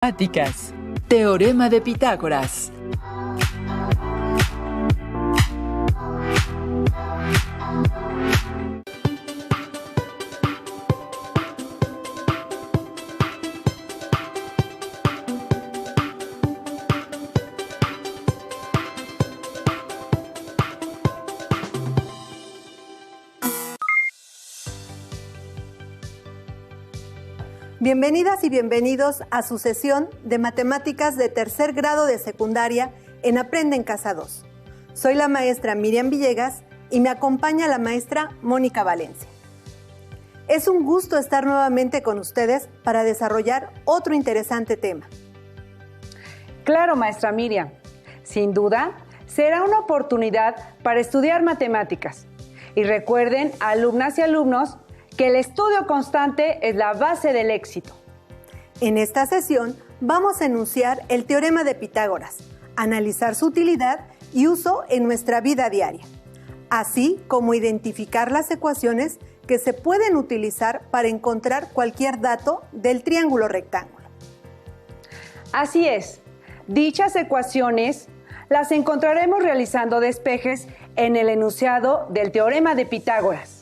Matemáticas. Teorema de Pitágoras. Bienvenidas y bienvenidos a su sesión de Matemáticas de tercer grado de secundaria en Aprende en Casa 2. Soy la maestra Miriam Villegas y me acompaña la maestra Mónica Valencia. Es un gusto estar nuevamente con ustedes para desarrollar otro interesante tema. Claro, maestra Miriam. Sin duda, será una oportunidad para estudiar matemáticas. Y recuerden, alumnas y alumnos, que el estudio constante es la base del éxito. En esta sesión vamos a enunciar el teorema de Pitágoras, analizar su utilidad y uso en nuestra vida diaria, así como identificar las ecuaciones que se pueden utilizar para encontrar cualquier dato del triángulo rectángulo. Así es, dichas ecuaciones las encontraremos realizando despejes en el enunciado del teorema de Pitágoras.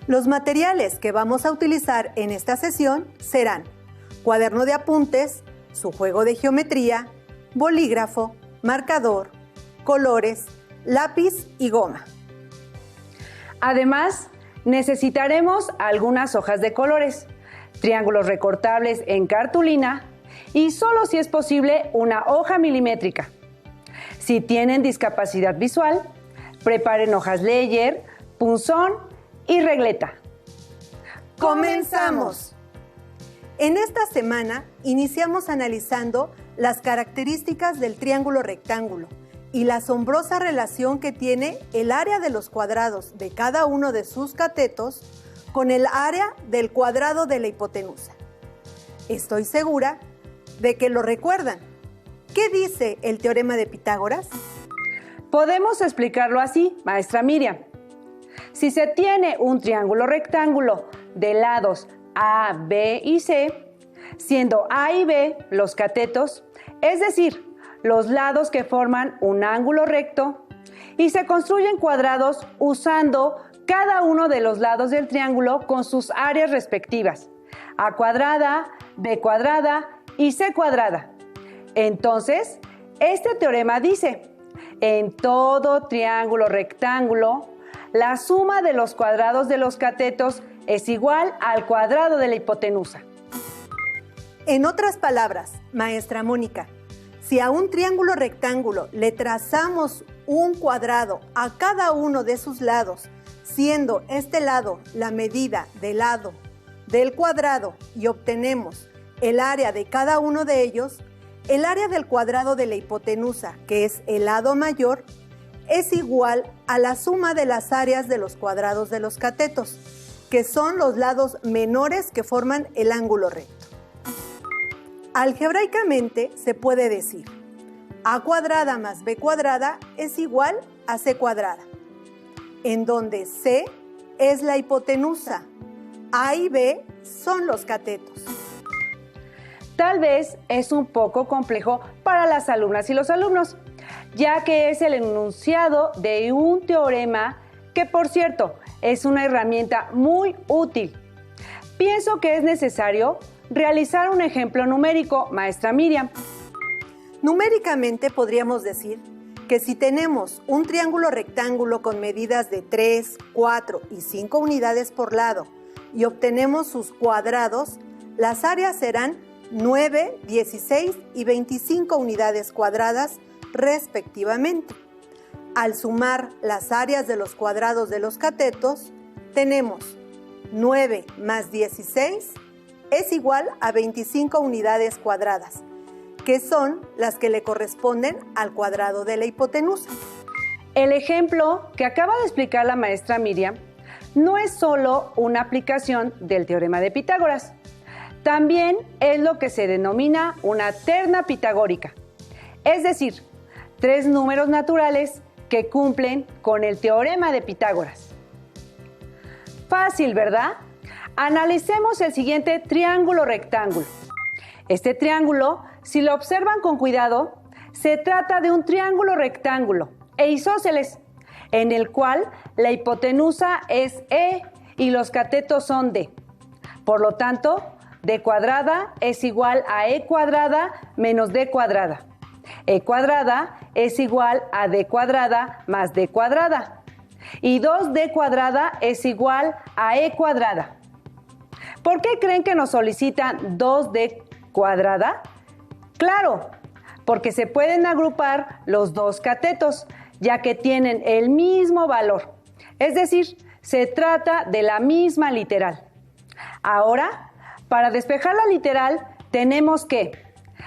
Los materiales que vamos a utilizar en esta sesión serán cuaderno de apuntes, su juego de geometría, bolígrafo, marcador, colores, lápiz y goma. Además, necesitaremos algunas hojas de colores, triángulos recortables en cartulina y solo si es posible una hoja milimétrica. Si tienen discapacidad visual, preparen hojas Leyer, punzón y regleta. ¡Comenzamos! En esta semana iniciamos analizando las características del triángulo rectángulo y la asombrosa relación que tiene el área de los cuadrados de cada uno de sus catetos con el área del cuadrado de la hipotenusa. Estoy segura de que lo recuerdan. ¿Qué dice el teorema de Pitágoras? Podemos explicarlo así, maestra Miriam. Si se tiene un triángulo rectángulo de lados A, B y C, siendo A y B los catetos, es decir, los lados que forman un ángulo recto, y se construyen cuadrados usando cada uno de los lados del triángulo con sus áreas respectivas, A cuadrada, B cuadrada y C cuadrada. Entonces, este teorema dice, en todo triángulo rectángulo, la suma de los cuadrados de los catetos es igual al cuadrado de la hipotenusa. En otras palabras, maestra Mónica, si a un triángulo rectángulo le trazamos un cuadrado a cada uno de sus lados, siendo este lado la medida del lado del cuadrado y obtenemos el área de cada uno de ellos, el área del cuadrado de la hipotenusa, que es el lado mayor, es igual a la suma de las áreas de los cuadrados de los catetos, que son los lados menores que forman el ángulo recto. Algebraicamente se puede decir A cuadrada más B cuadrada es igual a C cuadrada, en donde C es la hipotenusa, A y B son los catetos. Tal vez es un poco complejo para las alumnas y los alumnos, ya que es el enunciado de un teorema que, por cierto, es una herramienta muy útil. Pienso que es necesario realizar un ejemplo numérico, maestra Miriam. Numéricamente podríamos decir que si tenemos un triángulo rectángulo con medidas de 3, 4 y 5 unidades por lado y obtenemos sus cuadrados, las áreas serán 9, 16 y 25 unidades cuadradas respectivamente. Al sumar las áreas de los cuadrados de los catetos, tenemos 9 más 16 es igual a 25 unidades cuadradas, que son las que le corresponden al cuadrado de la hipotenusa. El ejemplo que acaba de explicar la maestra Miriam no es solo una aplicación del teorema de Pitágoras, también es lo que se denomina una terna pitagórica, es decir, 3 números naturales que cumplen con el teorema de Pitágoras. Fácil, ¿verdad? Analicemos el siguiente triángulo rectángulo. Este triángulo, si lo observan con cuidado, se trata de un triángulo rectángulo e isósceles, en el cual la hipotenusa es E y los catetos son D. Por lo tanto, D cuadrada es igual a E cuadrada menos D cuadrada. E cuadrada es igual a D cuadrada más D cuadrada. Y 2D cuadrada es igual a E cuadrada. ¿Por qué creen que nos solicitan 2D cuadrada? Claro, porque se pueden agrupar los dos catetos, ya que tienen el mismo valor. Es decir, se trata de la misma literal. Ahora, para despejar la literal, tenemos que,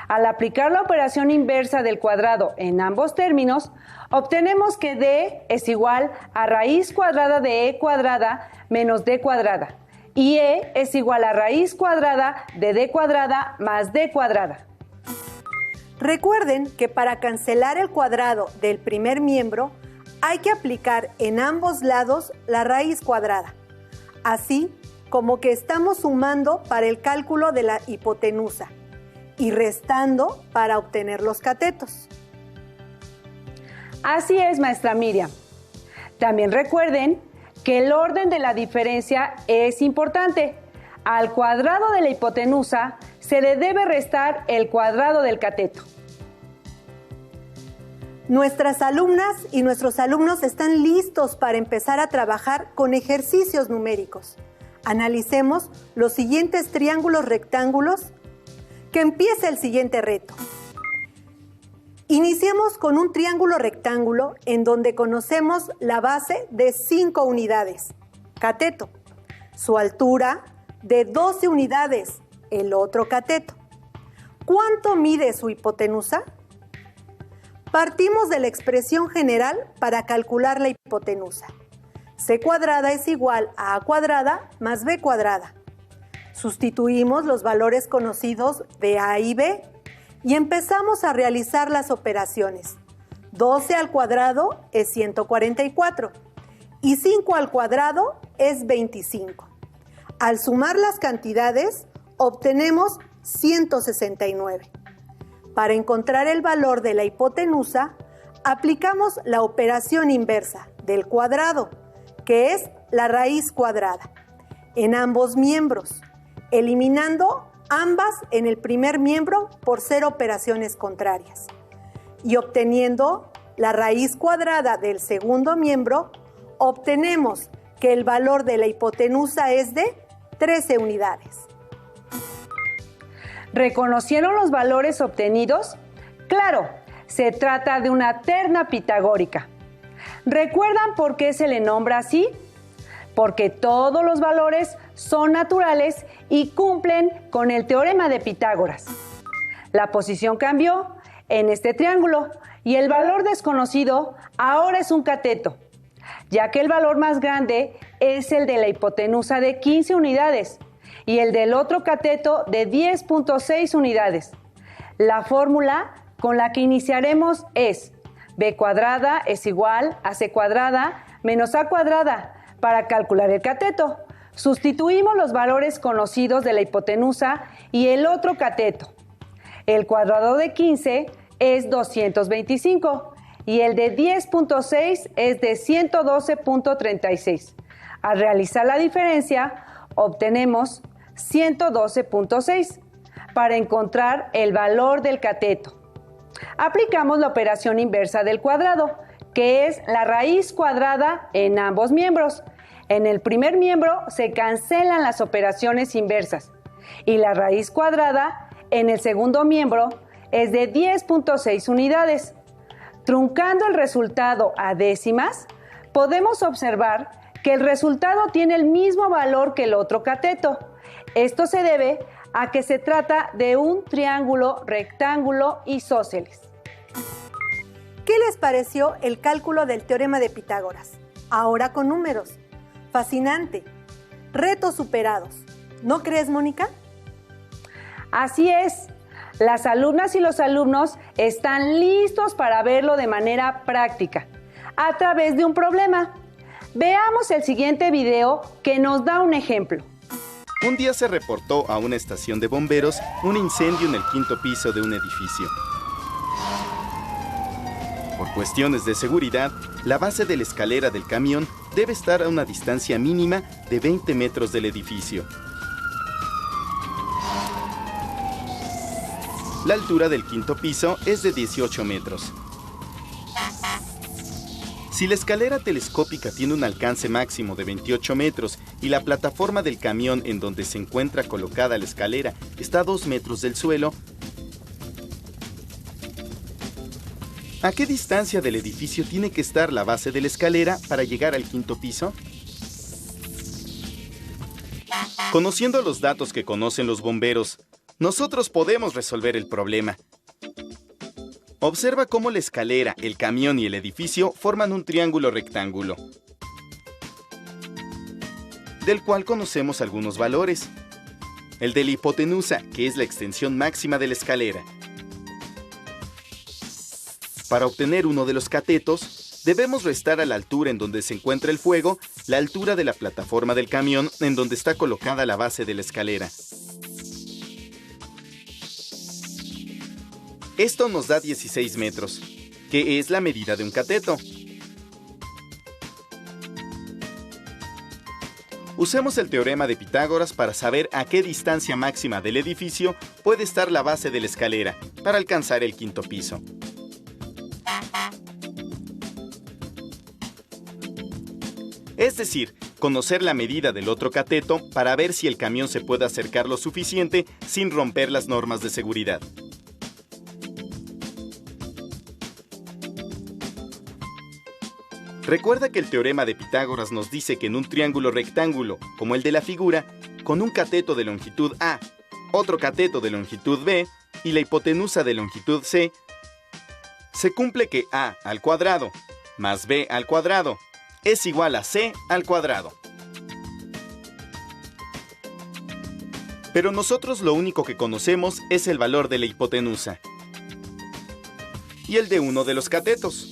al aplicar la operación inversa del cuadrado en ambos términos, obtenemos que D es igual a raíz cuadrada de E cuadrada menos D cuadrada. Y E es igual a raíz cuadrada de D cuadrada más D cuadrada. Recuerden que para cancelar el cuadrado del primer miembro hay que aplicar en ambos lados la raíz cuadrada, así como que estamos sumando para el cálculo de la hipotenusa y restando para obtener los catetos. Así es, maestra Miriam. También recuerden que el orden de la diferencia es importante. Al cuadrado de la hipotenusa se le debe restar el cuadrado del cateto. Nuestras alumnas y nuestros alumnos están listos para empezar a trabajar con ejercicios numéricos. Analicemos los siguientes triángulos rectángulos. Que empiece el siguiente reto. Iniciemos con un triángulo rectángulo en donde conocemos la base de 5 unidades, cateto. Su altura de 12 unidades, el otro cateto. ¿Cuánto mide su hipotenusa? Partimos de la expresión general para calcular la hipotenusa. C cuadrada es igual a A cuadrada más B cuadrada. Sustituimos los valores conocidos de A y B y empezamos a realizar las operaciones. 12 al cuadrado es 144 y 5 al cuadrado es 25. Al sumar las cantidades, obtenemos 169. Para encontrar el valor de la hipotenusa, aplicamos la operación inversa del cuadrado, que es la raíz cuadrada, en ambos miembros, eliminando ambas en el primer miembro por ser operaciones contrarias y obteniendo la raíz cuadrada del segundo miembro, obtenemos que el valor de la hipotenusa es de 13 unidades. ¿Reconocieron los valores obtenidos? Claro, se trata de una terna pitagórica. ¿Recuerdan por qué se le nombra así? Porque todos los valores son naturales y cumplen con el teorema de Pitágoras. La posición cambió en este triángulo y el valor desconocido ahora es un cateto, ya que el valor más grande es el de la hipotenusa de 15 unidades y el del otro cateto de 10.6 unidades. La fórmula con la que iniciaremos es B cuadrada es igual a C cuadrada menos A cuadrada para calcular el cateto. Sustituimos los valores conocidos de la hipotenusa y el otro cateto. El cuadrado de 15 es 225 y el de 10.6 es de 112.36. Al realizar la diferencia, obtenemos 112.6 para encontrar el valor del cateto. Aplicamos la operación inversa del cuadrado, que es la raíz cuadrada en ambos miembros. En el primer miembro se cancelan las operaciones inversas y la raíz cuadrada en el segundo miembro es de 10.6 unidades. Truncando el resultado a décimas, podemos observar que el resultado tiene el mismo valor que el otro cateto. Esto se debe a que se trata de un triángulo rectángulo isósceles. ¿Qué les pareció el cálculo del teorema de Pitágoras? Ahora con números. Fascinante. Retos superados. ¿No crees, Mónica? Así es. Las alumnas y los alumnos están listos para verlo de manera práctica, a través de un problema. Veamos el siguiente video que nos da un ejemplo. Un día se reportó a una estación de bomberos un incendio en el 5º piso de un edificio. Por cuestiones de seguridad, la base de la escalera del camión debe estar a una distancia mínima de 20 metros del edificio. La altura del 5º piso es de 18 metros. Si la escalera telescópica tiene un alcance máximo de 28 metros y la plataforma del camión en donde se encuentra colocada la escalera está a 2 metros del suelo, ¿a qué distancia del edificio tiene que estar la base de la escalera para llegar al 5º piso? Conociendo los datos que conocen los bomberos, nosotros podemos resolver el problema. Observa cómo la escalera, el camión y el edificio forman un triángulo rectángulo, del cual conocemos algunos valores. El de la hipotenusa, que es la extensión máxima de la escalera. Para obtener uno de los catetos, debemos restar a la altura en donde se encuentra el fuego, la altura de la plataforma del camión en donde está colocada la base de la escalera. Esto nos da 16 metros, que es la medida de un cateto. Usemos el teorema de Pitágoras para saber a qué distancia máxima del edificio puede estar la base de la escalera para alcanzar el 5º piso. Es decir, conocer la medida del otro cateto para ver si el camión se puede acercar lo suficiente sin romper las normas de seguridad. Recuerda que el teorema de Pitágoras nos dice que en un triángulo rectángulo, como el de la figura, con un cateto de longitud A, otro cateto de longitud B y la hipotenusa de longitud C, se cumple que A al cuadrado más B al cuadrado es igual a C al cuadrado. Pero nosotros lo único que conocemos es el valor de la hipotenusa y el de uno de los catetos.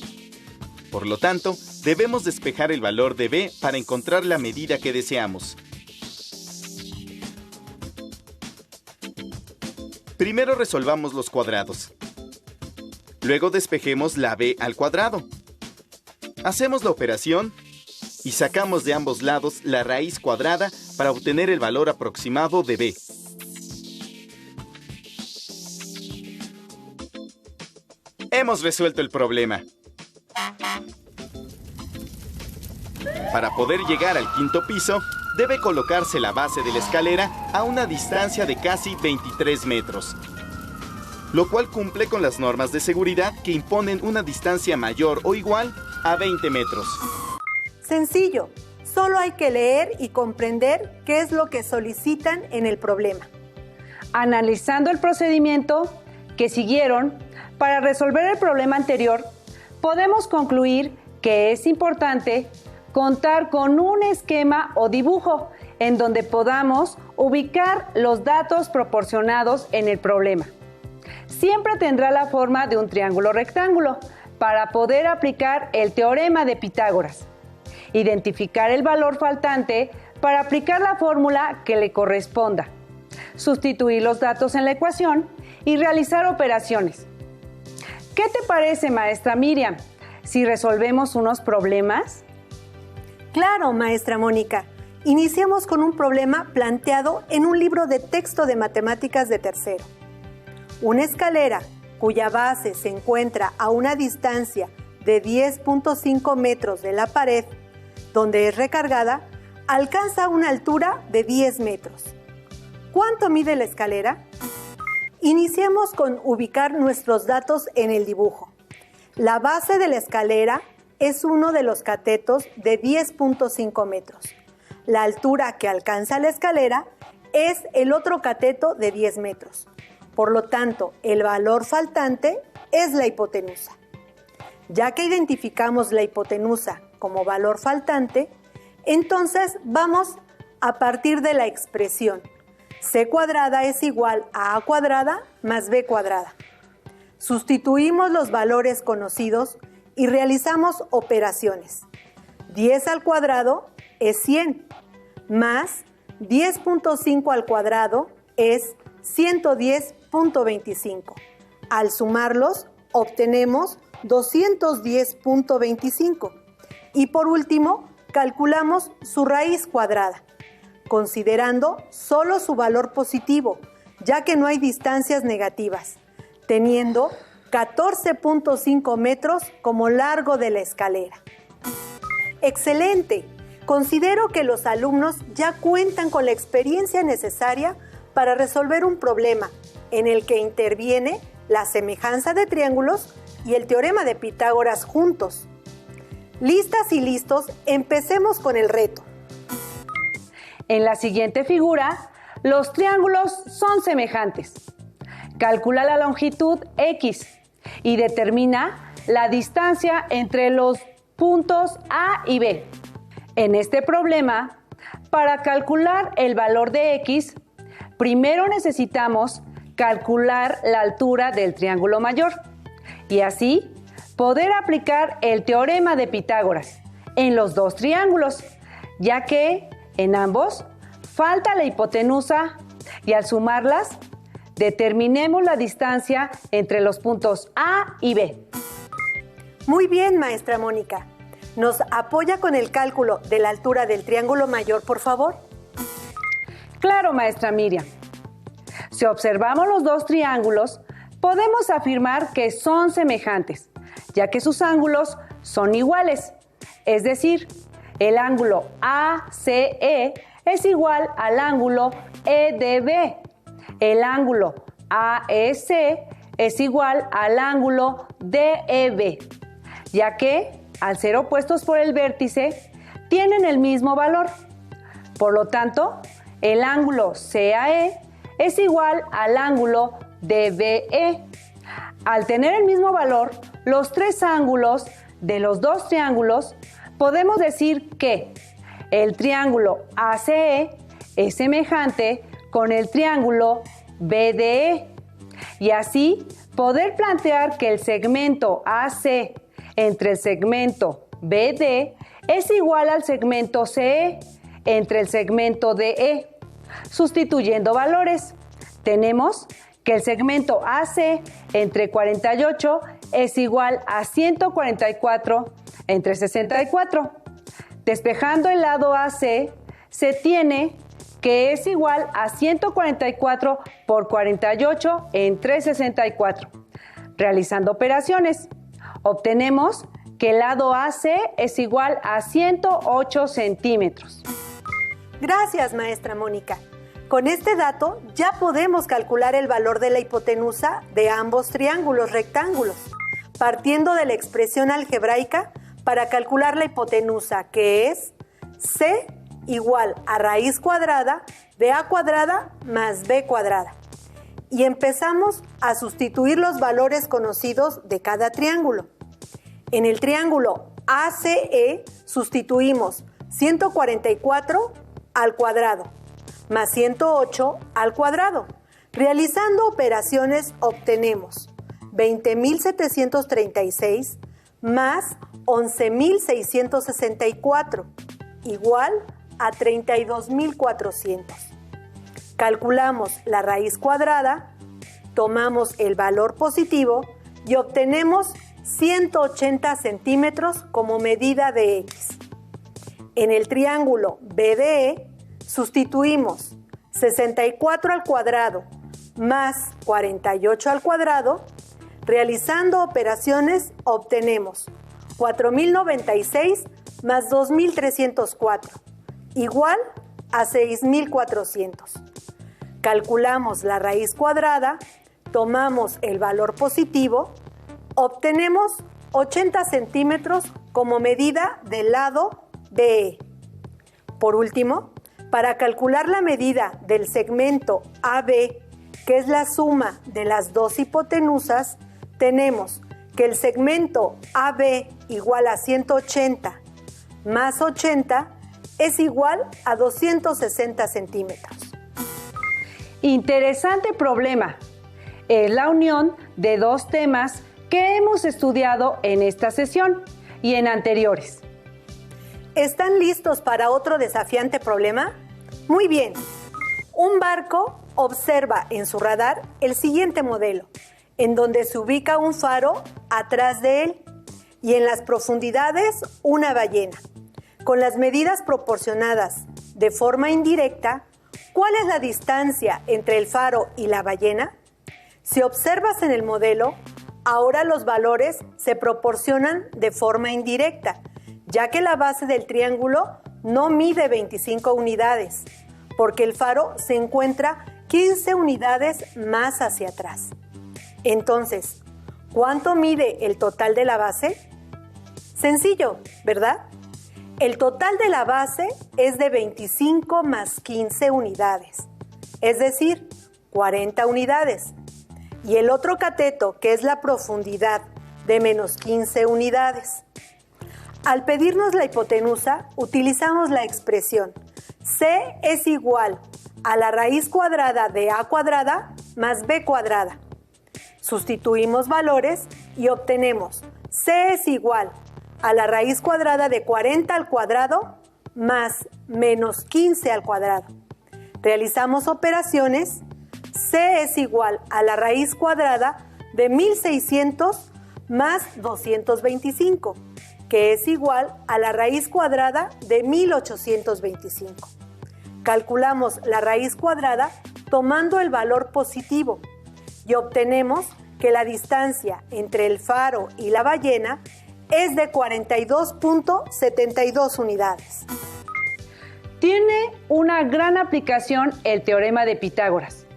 Por lo tanto, debemos despejar el valor de B para encontrar la medida que deseamos. Primero resolvamos los cuadrados. Luego despejemos la B al cuadrado. Hacemos la operación y sacamos de ambos lados la raíz cuadrada para obtener el valor aproximado de B. Hemos resuelto el problema. Para poder llegar al 5º piso, debe colocarse la base de la escalera a una distancia de casi 23 metros, lo cual cumple con las normas de seguridad que imponen una distancia mayor o igual a 20 metros. Sencillo, solo hay que leer y comprender qué es lo que solicitan en el problema. Analizando el procedimiento que siguieron para resolver el problema anterior, podemos concluir que es importante contar con un esquema o dibujo en donde podamos ubicar los datos proporcionados en el problema. Siempre tendrá la forma de un triángulo rectángulo para poder aplicar el teorema de Pitágoras, identificar el valor faltante para aplicar la fórmula que le corresponda, sustituir los datos en la ecuación y realizar operaciones. ¿Qué te parece, maestra Miriam, si resolvemos unos problemas? Claro, maestra Mónica. Iniciamos con un problema planteado en un libro de texto de matemáticas de tercero. Una escalera cuya base se encuentra a una distancia de 10.5 metros de la pared donde es recargada, alcanza una altura de 10 metros. ¿Cuánto mide la escalera? Iniciemos con ubicar nuestros datos en el dibujo. La base de la escalera es uno de los catetos de 10.5 metros. La altura que alcanza la escalera es el otro cateto de 10 metros. Por lo tanto, el valor faltante es la hipotenusa. Ya que identificamos la hipotenusa como valor faltante, entonces vamos a partir de la expresión c cuadrada es igual a a cuadrada más b cuadrada. Sustituimos los valores conocidos y realizamos operaciones. 10 al cuadrado es 100, más 10.5 al cuadrado es 110.25. Al sumarlos, obtenemos 210.25. Y por último, calculamos su raíz cuadrada, considerando solo su valor positivo, ya que no hay distancias negativas, teniendo 14.5 metros como largo de la escalera. ¡Excelente! Considero que los alumnos ya cuentan con la experiencia necesaria para resolver un problema en el que interviene la semejanza de triángulos y el teorema de Pitágoras juntos. Listas y listos, empecemos con el reto. En la siguiente figura, los triángulos son semejantes. Calcula la longitud X y determina la distancia entre los puntos A y B. En este problema, para calcular el valor de X, primero necesitamos calcular la altura del triángulo mayor y así poder aplicar el teorema de Pitágoras en los dos triángulos, ya que en ambos falta la hipotenusa y al sumarlas determinemos la distancia entre los puntos A y B. Muy bien, maestra Mónica. ¿Nos apoya con el cálculo de la altura del triángulo mayor, por favor? Claro, maestra Miriam. Si observamos los dos triángulos, podemos afirmar que son semejantes, ya que sus ángulos son iguales. Es decir, el ángulo ACE es igual al ángulo EDB. El ángulo AEC es igual al ángulo DEB, ya que al ser opuestos por el vértice, tienen el mismo valor. Por lo tanto, el ángulo CAE es igual al ángulo DBE. Al tener el mismo valor, los tres ángulos de los dos triángulos, podemos decir que el triángulo ACE es semejante con el triángulo BDE. Y así poder plantear que el segmento AC entre el segmento BD es igual al segmento CE entre el segmento DE. Sustituyendo valores, tenemos que el segmento AC entre 48 es igual a 144 entre 64. Despejando el lado AC, se tiene que es igual a 144 por 48 entre 64. Realizando operaciones, obtenemos que el lado AC es igual a 108 centímetros. Gracias, maestra Mónica. Con este dato ya podemos calcular el valor de la hipotenusa de ambos triángulos rectángulos, partiendo de la expresión algebraica para calcular la hipotenusa, que es C igual a raíz cuadrada de A cuadrada más B cuadrada. Y empezamos a sustituir los valores conocidos de cada triángulo. En el triángulo ACE sustituimos 144 al cuadrado más 108 al cuadrado. Realizando operaciones obtenemos 20.736 más 11.664 igual a 32.400. Calculamos la raíz cuadrada, tomamos el valor positivo y obtenemos 180 centímetros como medida de X. En el triángulo BDE sustituimos 64 al cuadrado más 48 al cuadrado. Realizando operaciones obtenemos 4.096 más 2.304 igual a 6.400. Calculamos la raíz cuadrada, tomamos el valor positivo, obtenemos 80 centímetros como medida del lado BE. Por último, para calcular la medida del segmento AB, que es la suma de las dos hipotenusas, tenemos que el segmento AB igual a 180 más 80 es igual a 260 centímetros. Interesante problema. Es la unión de dos temas que hemos estudiado en esta sesión y en anteriores. ¿Están listos para otro desafiante problema? Muy bien. Un barco observa en su radar el siguiente modelo, en donde se ubica un faro atrás de él y en las profundidades una ballena. Con las medidas proporcionadas de forma indirecta, ¿cuál es la distancia entre el faro y la ballena? Si observas en el modelo, ahora los valores se proporcionan de forma indirecta, ya que la base del triángulo no mide 25 unidades, porque el faro se encuentra 15 unidades más hacia atrás. Entonces, ¿cuánto mide el total de la base? Sencillo, ¿verdad? El total de la base es de 25 más 15 unidades, es decir, 40 unidades. Y el otro cateto, que es la profundidad, de menos 15 unidades. Al pedirnos la hipotenusa, utilizamos la expresión C es igual a la raíz cuadrada de A cuadrada más B cuadrada. Sustituimos valores y obtenemos C es igual a la raíz cuadrada de 40 al cuadrado más menos 15 al cuadrado. Realizamos operaciones. C es igual a la raíz cuadrada de 1600 más 225, que es igual a la raíz cuadrada de 1825. Calculamos la raíz cuadrada tomando el valor positivo y obtenemos que la distancia entre el faro y la ballena es de 42.72 unidades. Tiene una gran aplicación el teorema de Pitágoras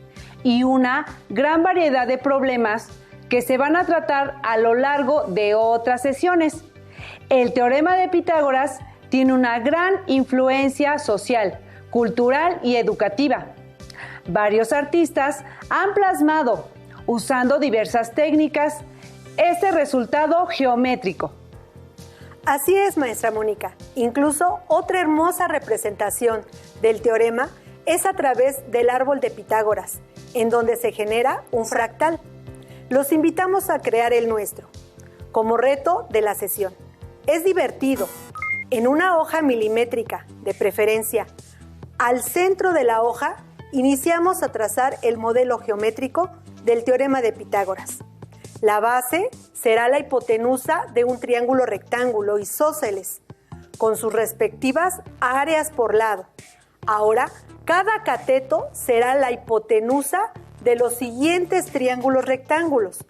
y una gran variedad de problemas que se van a tratar a lo largo de otras sesiones. El teorema de Pitágoras tiene una gran influencia social, cultural y educativa. Varios artistas han plasmado, usando diversas técnicas, este resultado geométrico. Así es, maestra Mónica. Incluso otra hermosa representación del teorema es a través del árbol de Pitágoras, en donde se genera un fractal. Los invitamos a crear el nuestro, como reto de la sesión. Es divertido. En una hoja milimétrica, de preferencia, al centro de la hoja, iniciamos a trazar el modelo geométrico del teorema de Pitágoras. La base será la hipotenusa de un triángulo rectángulo isósceles, con sus respectivas áreas por lado. Ahora, cada cateto será la hipotenusa de los siguientes triángulos rectángulos.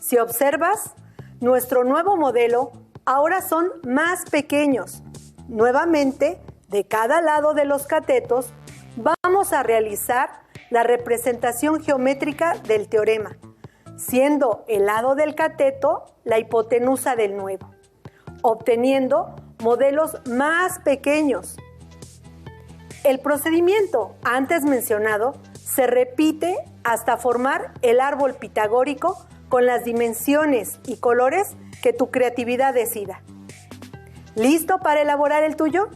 Si observas, nuestro nuevo modelo ahora son más pequeños. Nuevamente, de cada lado de los catetos, vamos a realizar la representación geométrica del teorema, siendo el lado del cateto la hipotenusa del nuevo, obteniendo modelos más pequeños. El procedimiento antes mencionado se repite hasta formar el árbol pitagórico con las dimensiones y colores que tu creatividad decida. ¿Listo para elaborar el tuyo?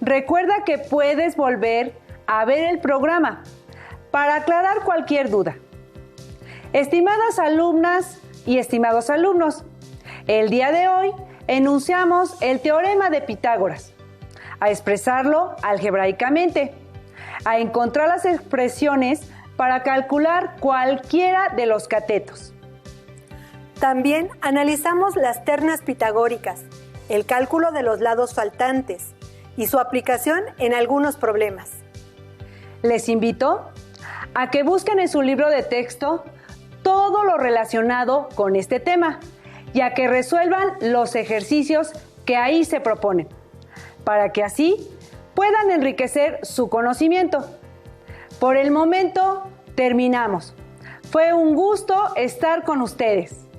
Recuerda que puedes volver a ver el programa para aclarar cualquier duda. Estimadas alumnas y estimados alumnos, el día de hoy enunciamos el teorema de Pitágoras, a expresarlo algebraicamente, a encontrar las expresiones para calcular cualquiera de los catetos. También analizamos las ternas pitagóricas, el cálculo de los lados faltantes y su aplicación en algunos problemas. Les invito a que busquen en su libro de texto todo lo relacionado con este tema y a que resuelvan los ejercicios que ahí se proponen, para que así puedan enriquecer su conocimiento. Por el momento, terminamos. Fue un gusto estar con ustedes.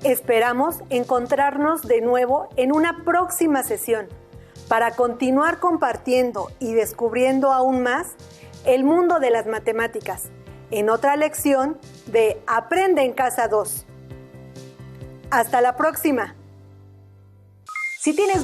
Esperamos encontrarnos de nuevo en una próxima sesión para continuar compartiendo y descubriendo aún más el mundo de las matemáticas en otra lección de Aprende en Casa 2. Hasta la próxima. Si tienes